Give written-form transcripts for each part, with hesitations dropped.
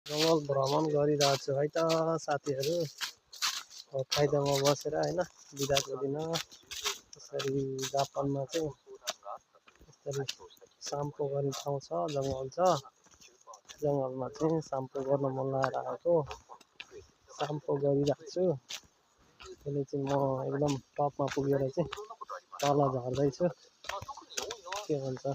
जङ्गल भ्रमण गरिरहेको छु है त साथीहरू। फाइदामा बसेर होइन बिदाको दिन यसरी जापानमा चाहिँ यसरी साम्पो गर्ने ठाउँ छ, जङ्गल छ। जङ्गलमा चाहिँ साम्पो गर्न मन लागेर आएको, साम्पो गरिरहेको छु। अहिले चाहिँ म एकदम टपमा पुगेर चाहिँ तल झर्दैछु। के भन्छ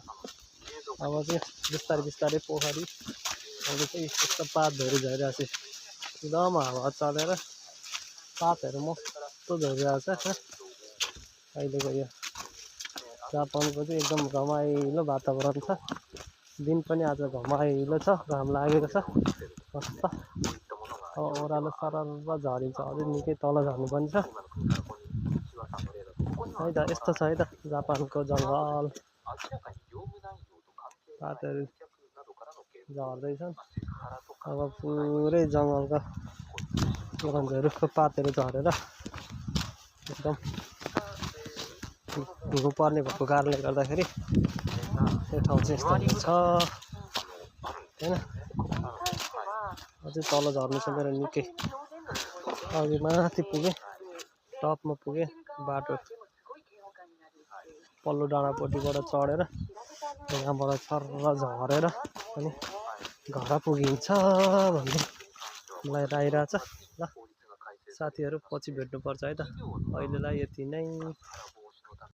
अब चाहिँ बिस्तारै बिस्तारै पोखरी अहिले चाहिँ यस्तो पातहरू झरिरहेको छ, एकदम हावा चलेर पातहरू मस्तो झरिरहेको छ। अहिलेको यो जापानको चाहिँ एकदम रमाइलो वातावरण छ। दिन पनि आज घमाइलो छ, घाम लागेको छ मस्त। अब ओह्रालो सरर झरिन्छ, अझै निकै तल झर्नुपर्ने छ है त। यस्तो छ है त जापानको जङ्गल, पातहरू झर्दैछन्। अब पुरै जङ्गलका रुखको पातहरू झरेर एकदम हिउँपर्ने भएको कारणले गर्दाखेरि यो ठाउँ चाहिँ यस्तो हुन्छ होइन। अझै तल झर्नु छ मेरो निकै, अघि माथि पुगेँ, टपमा पुगेँ। बाटो पल्लो डाँडापट्टिबाट चढेर त्यहाँबाट छर्र झरेर अनि घर पुगिन्छ भन्ने मलाई लागिरहेछ। ल साथीहरू पछि भेट्नुपर्छ है त, अहिलेलाई यति नै।